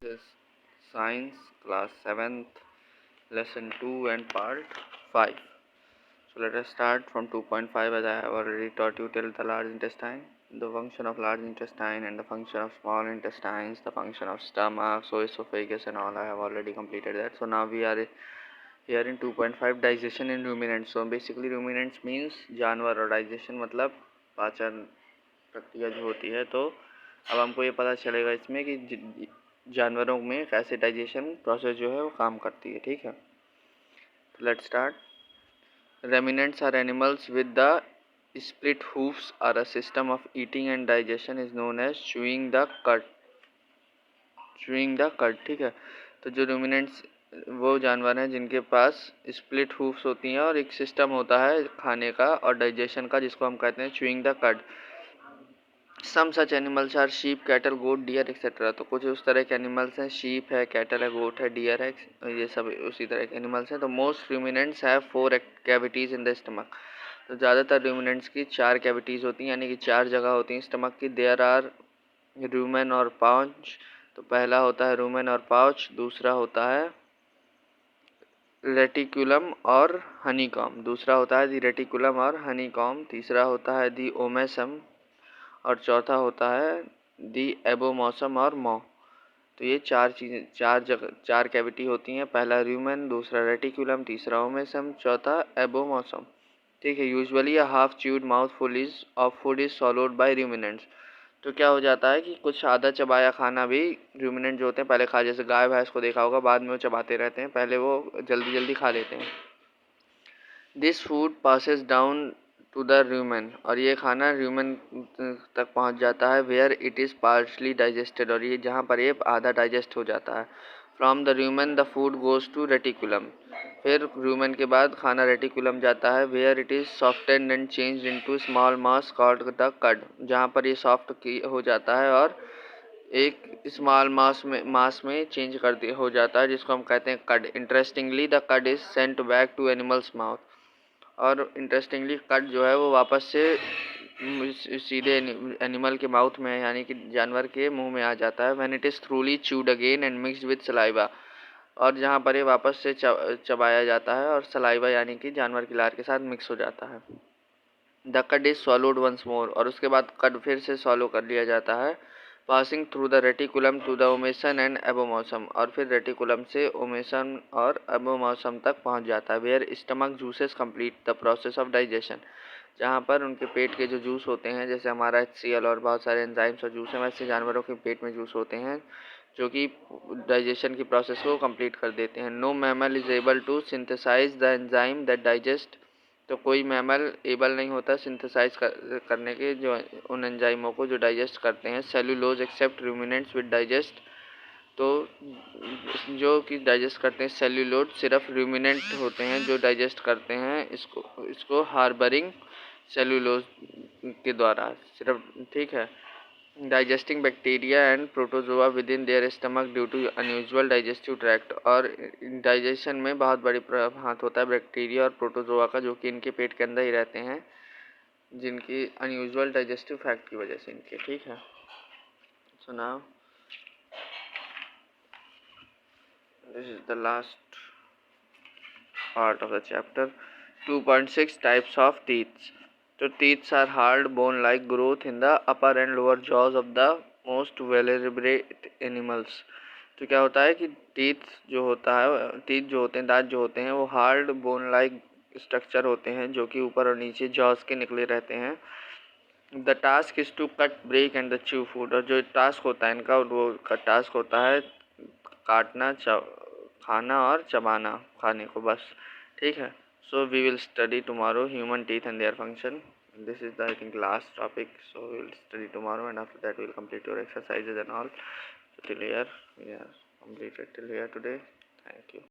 This Science Class 7th Lesson 2 and Part 5. So let us start from 2.5 as I have already taught you till the large intestine. The function of large intestine and the function of small intestines, the function of stomach, so esophagus and all I have already completed that. So now we are here in 2.5 digestion in ruminants. So basically ruminants means जानवर और digestion मतलब पाचन प्रक्रिया जो होती है. तो अब हमको ये पता चलेगा इसमें कि जानवरों में कैसे डाइजेशन प्रोसेस जो है वो काम करती है. ठीक है, let's start. Ruminants are animals with the split hoofs are a system of eating and digestion is known as chewing the cud. ठीक है, तो जो रूमिनेंट्स वो जानवर हैं जिनके पास स्प्लिट हूफ्स होती हैं और एक सिस्टम होता है खाने का और डाइजेशन का जिसको हम कहते हैं chewing the cud. Some such animals are sheep, cattle, goat, deer etcetera. तो कुछ उस तरह के एनिमल्स हैं, शीप है, कैटल है, गोट है, डियर है, ये सब उसी तरह के एनिमल्स हैं. तो most ruminants have 4 cavities in the stomach. तो ज़्यादातर रूमिनेंट्स की 4 कैविटीज़ होती हैं, यानी कि 4 जगह होती हैं स्टमक की. देयर आर रूमेन और पाउच. तो पहला होता है रूमेन और पाउच, दूसरा होता है रेटिकुलम और हनीकॉम, दूसरा होता है दी रेटिकुलम और हनीकॉम, तीसरा होता है दी ओमेसम और चौथा होता है दी एबोमॉसम और मॉ. तो ये 4 चीज़ें 4 कैविटी होती हैं. पहला रूमेन, दूसरा रेटिकुलम, तीसरा ओमेसम, चौथा एबोमॉसम. ठीक है. Usually a half chewed mouth full of food is swallowed by ruminants. तो क्या हो जाता है कि कुछ आधा चबाया खाना भी रूमिनेंट जो होते हैं पहले खा, जैसे गाय भैंस को देखा होगा, बाद में वो चबाते रहते हैं, पहले वो जल्दी जल्दी खा लेते हैं. This food passes down to the rumen, और ये खाना रूमेन तक पहुंच जाता है. Where it is partially digested, और ये जहाँ पर ये आधा डाइजेस्ट हो जाता है. From the rumen the food goes to reticulum. फिर रूमेन के बाद खाना रेटिकुलम जाता है. Where it is softened and changed into small mass called the cud, जहाँ पर ये सॉफ्ट हो जाता है और एक स्मॉल मास में चेंज हो जाता है, जिसको हम कहते हैं cud. Interestingly the cud is sent back to animals mouth. और इंटरेस्टिंगली कट जो है वो वापस से सीधे एनिमल के माउथ में, यानी कि जानवर के मुंह में आ जाता है. When it is थ्रूली chewed again and mixed with saliva, और जहाँ पर ये वापस से चबाया जाता है और सलाइवा यानी कि जानवर की लार के साथ मिक्स हो जाता है. The cud is swallowed once more, और उसके बाद कट फिर से सॉलो कर लिया जाता है. Passing through the reticulum to the omasum and abomasum, और फिर रेटिकुलम से ओमेसन और एबोमॉसम तक पहुंच जाता है. Where stomach juices complete the process of digestion, जहाँ पर उनके पेट के जो जूस होते हैं, जैसे हमारा HCl और बहुत सारे एंजाइम्स और जूस हैं, वैसे जानवरों के पेट में जूस होते हैं जो कि डाइजेशन की प्रोसेस को कंप्लीट कर देते हैं. No mammal is able to synthesize the enzyme that digest. तो कोई मैमल एबल नहीं होता सिंथेसाइज करने के जो उन एंजाइमों को जो डाइजेस्ट करते हैं. Cellulose except ruminants with digest. तो जो कि डाइजेस्ट करते हैं सेल्यूलोज सिर्फ रूमिनेंट होते हैं जो डाइजेस्ट करते हैं इसको हार्बरिंग सेल्यूलोज के द्वारा सिर्फ. ठीक है. Digesting bacteria and protozoa with in their stomach due to unusual digestive tract. और डाइजेशन में बहुत बड़ी हाथ होता है बैक्टीरिया और प्रोटोजोआ का, जो कि इनके पेट के अंदर ही रहते हैं, जिनकी अनयूजुअल डाइजेस्टिव फैक्ट की वजह से इनके. ठीक है. So now this is the last part of the chapter. 2.6 types of teeth. So teeth are hard bone like growth in the upper and lower jaws of the most vertebrate animals. तो क्या होता है कि teeth जो होता है, teeth जो होते हैं, दांत जो होते हैं, वो हार्ड बोन लाइक स्ट्रक्चर होते हैं जो कि ऊपर और नीचे जॉस के निकले रहते हैं. The task is to cut, break and the chew food. और जो टास्क होता है इनका, वो टास्क होता है काटना, खाना और चबाना खाने को, बस. ठीक है. So we will study tomorrow human teeth and their function. This is the I think last topic, so we will study tomorrow and after that we will complete your exercises and all. So till here we are completed till here today. Thank you.